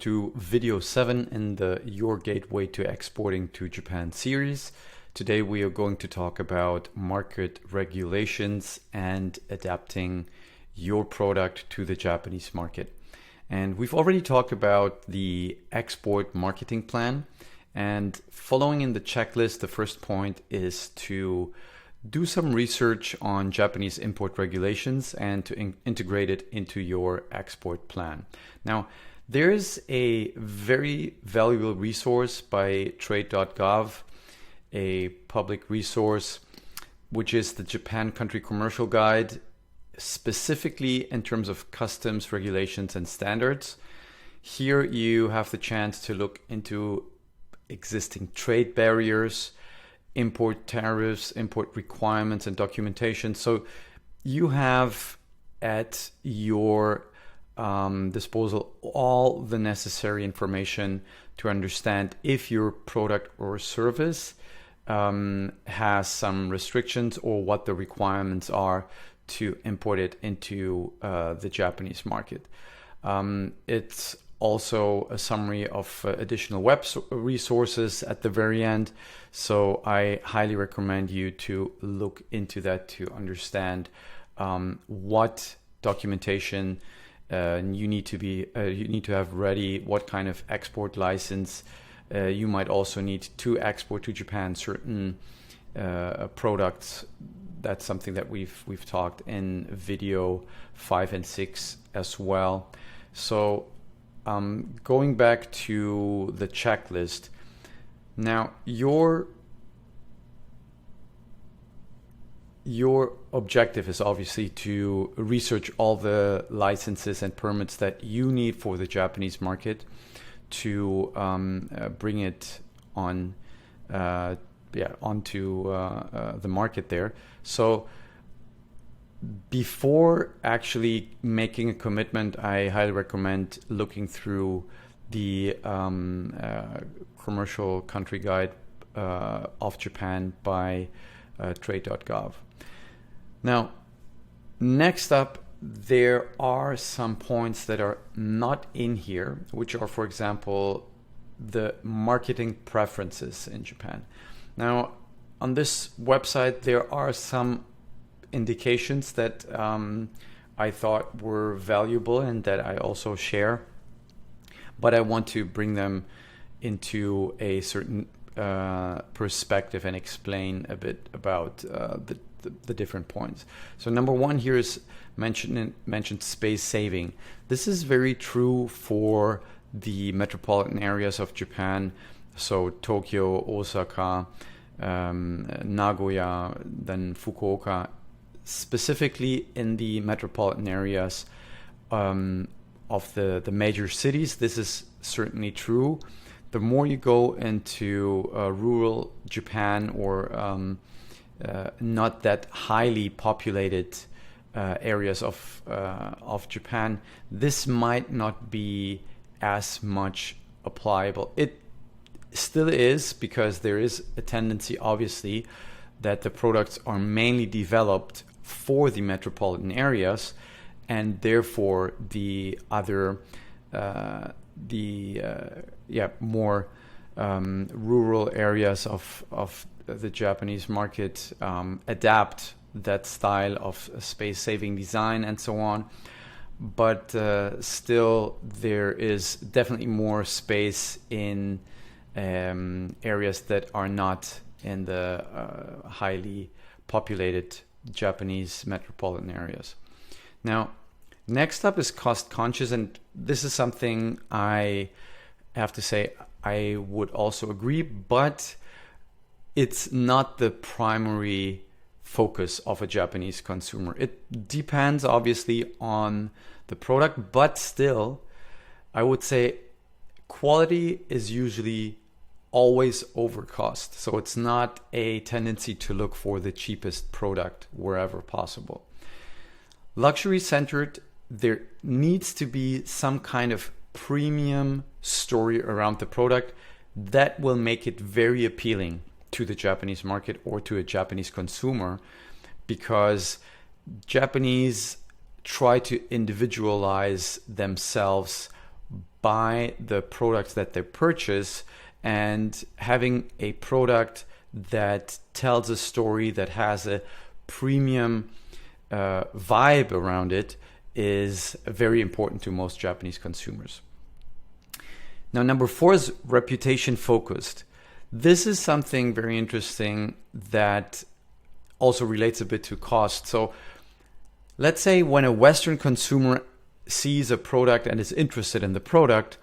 to video 7 in the Your Gateway to Exporting to Japan series. Today we are going to talk about market regulations and adapting your product to the Japanese market. And we've already talked about the export marketing plan. And following in the checklist, the first point is to do some research on Japanese import regulations and to integrate it into your export plan. Now, there's a very valuable resource by trade.gov, a public resource, which is the Japan Country Commercial Guide, specifically in terms of customs regulations and standards. Here you have the chance to look into existing trade barriers, import tariffs, import requirements, and documentation. So you have at your disposal all the necessary information to understand if your product or service has some restrictions or what the requirements are to import it into the Japanese market. It's also a summary of additional web resources at the very end. So I highly recommend you to look into that to understand what documentation you need to have ready, what kind of export license you might also need to export to Japan certain products. That's something that we've talked in video 5 and 6 as well. So going back to the checklist, now your objective is obviously to research all the licenses and permits that you need for the Japanese market to bring it on onto the market there. So before actually making a commitment, I highly recommend looking through the commercial country guide of Japan by trade.gov. Now, next up, there are some points that are not in here, which are, for example, the marketing preferences in Japan. Now, on this website, there are some indications that I thought were valuable and that I also share, but I want to bring them into a certain perspective and explain a bit about the different points. So number one here is mentioned space saving. This is very true for the metropolitan areas of Japan, so Tokyo, Osaka, Nagoya, then Fukuoka. Specifically in the metropolitan areas of the major cities, this is certainly true. The more you go into rural Japan or not that highly populated areas of Japan, this might not be as much applicable. It still is, because there is a tendency, obviously, that the products are mainly developed for the metropolitan areas, and therefore the other more rural areas of the Japanese market adapt that style of space-saving design and so on. But still, there is definitely more space in areas that are not in the highly populated Japanese metropolitan areas. Now, next up is cost conscious, and this is something I have to say I would also agree, but it's not the primary focus of a Japanese consumer. It depends obviously on the product, but still, I would say quality is usually always over cost. So it's not a tendency to look for the cheapest product wherever possible. Luxury centered, there needs to be some kind of premium story around the product that will make it very appealing to the Japanese market or to a Japanese consumer, because Japanese try to individualize themselves buy the products that they purchase, and having a product that tells a story, that has a premium vibe around it, is very important to most Japanese consumers. Now, number 4 is reputation focused. This is something very interesting that also relates a bit to cost. So let's say when a Western consumer sees a product and is interested in the product,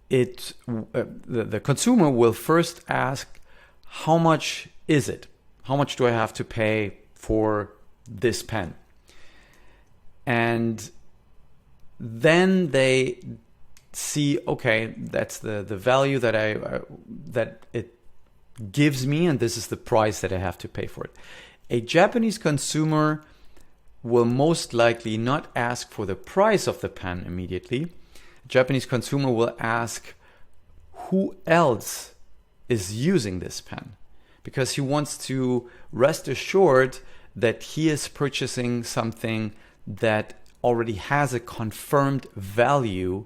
the consumer will first ask, how much is it? How much do I have to pay for this pen? And then they see, okay, that's the value that that it gives me, and this is the price that I have to pay for it. A Japanese consumer will most likely not ask for the price of the pen immediately. A Japanese consumer will ask who else is using this pen, because he wants to rest assured that he is purchasing something that already has a confirmed value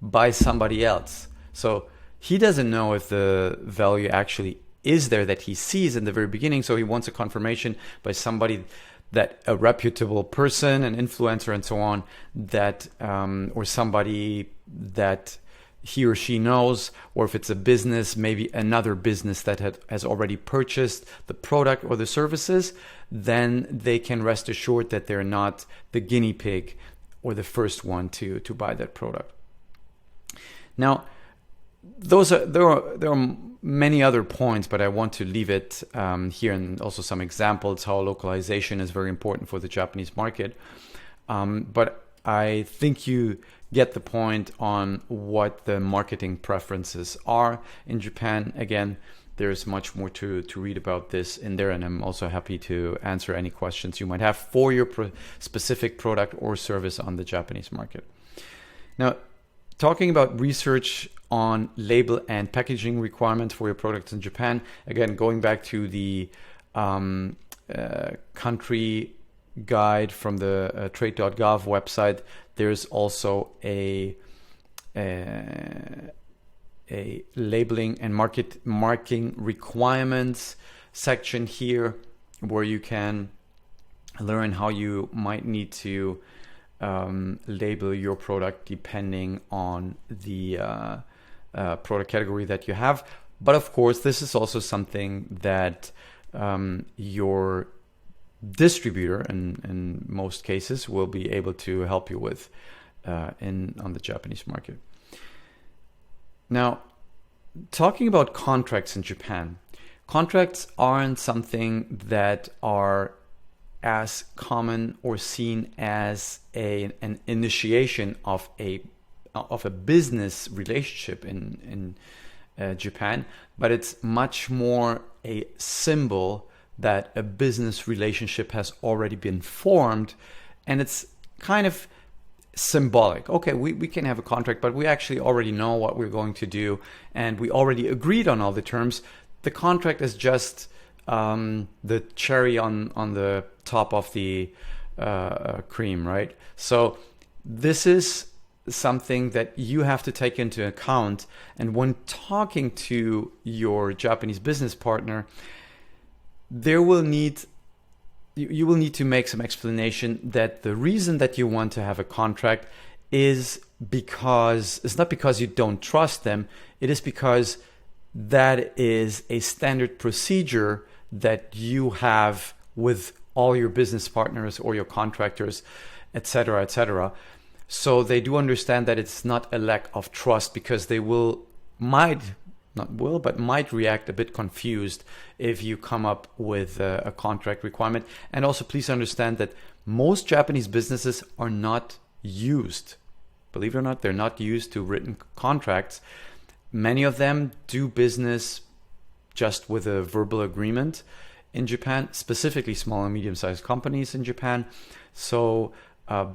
by somebody else. So he doesn't know if the value actually is there that he sees in the very beginning. So he wants a confirmation by somebody, that a reputable person, an influencer and so on, that or somebody that he or she knows, or if it's a business, maybe another business that has already purchased the product or the services, then they can rest assured that they're not the guinea pig or the first one to buy that product. Now, there are many other points, but I want to leave it here, and also some examples how localization is very important for the Japanese market. But I think you get the point on what the marketing preferences are in Japan. Again, there's much more to read about this in there, and I'm also happy to answer any questions you might have for your specific product or service on the Japanese market. Now, talking about research on label and packaging requirements for your products in Japan, again, going back to the country guide from the trade.gov website, there's also a labeling and marking requirements section here, where you can learn how you might need to label your product depending on the product category that you have. But of course, this is also something that your distributor, in most cases, will be able to help you with on the Japanese market. Now, talking about contracts in Japan, contracts aren't something that are as common or seen as an initiation of a business relationship in Japan, but it's much more a symbol that a business relationship has already been formed, and it's kind of symbolic. Okay, we can have a contract, but we actually already know what we're going to do, and we already agreed on all the terms. The contract is just the cherry on the top of the cream, right? So this is something that you have to take into account, and when talking to your Japanese business partner, you will need to make some explanation that the reason that you want to have a contract is because it's not because you don't trust them. It is because that is a standard procedure that you have with all your business partners or your contractors, etc., etc. So they do understand that it's not a lack of trust, because they might react a bit confused if you come up with a contract requirement. And also, please understand that most Japanese businesses are not used, believe it or not, they're not used to written contracts. Many of them do business just with a verbal agreement in Japan, specifically small and medium-sized companies in Japan. So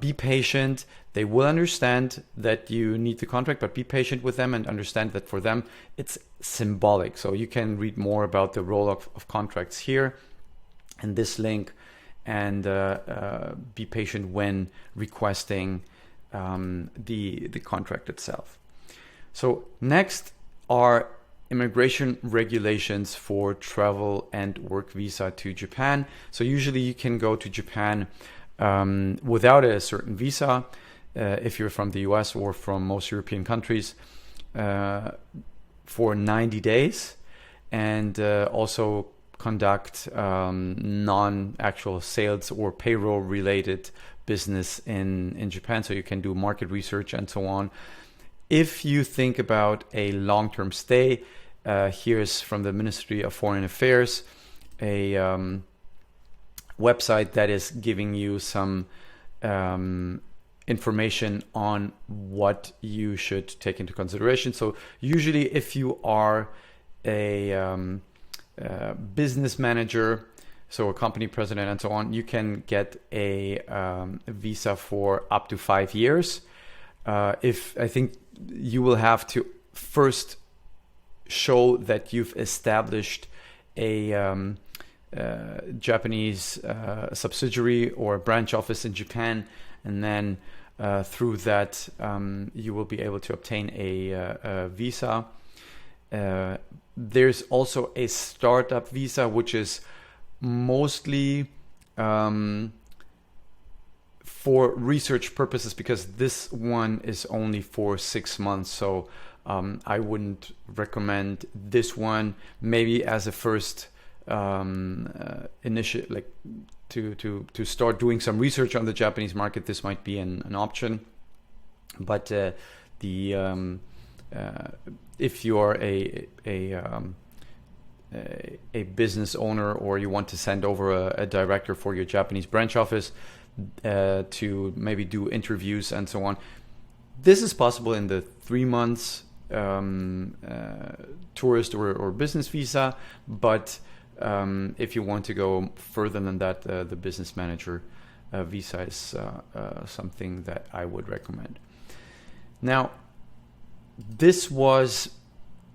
be patient. They will understand that you need the contract, but be patient with them and understand that for them it's symbolic. So you can read more about the role of contracts here in this link, and be patient when requesting the contract itself. So next are immigration regulations for travel and work visa to Japan. So usually you can go to Japan without a certain visa if you're from the US or from most European countries for 90 days, and also conduct non-actual sales or payroll related business in Japan. So you can do market research and so on. If you think about a long-term stay, here's from the Ministry of Foreign Affairs, a website that is giving you some information on what you should take into consideration. So usually if you are a business manager, so a company president and so on, you can get a visa for up to 5 years. If I think you will have to first show that you've established a Japanese subsidiary or branch office in Japan, and then through that you will be able to obtain a visa. There's also a startup visa, which is mostly for research purposes, because this one is only for 6 months. So I wouldn't recommend this one. Maybe as a first initiate, like to start doing some research on the Japanese market, this might be an option. But if you are a business owner, or you want to send over a director for your Japanese branch office to maybe do interviews and so on, this is possible in the 3 months tourist or business visa. But if you want to go further than that, the business manager visa is something that I would recommend. Now, this was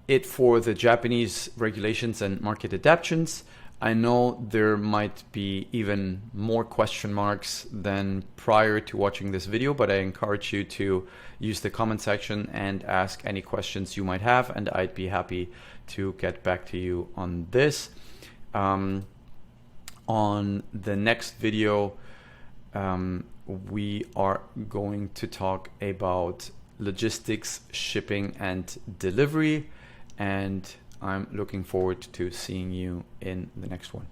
it for the Japanese regulations and market adaptations. I know there might be even more question marks than prior to watching this video, but I encourage you to use the comment section and ask any questions you might have, and I'd be happy to get back to you on this. On the next video, we are going to talk about logistics, shipping, and delivery, and I'm looking forward to seeing you in the next one.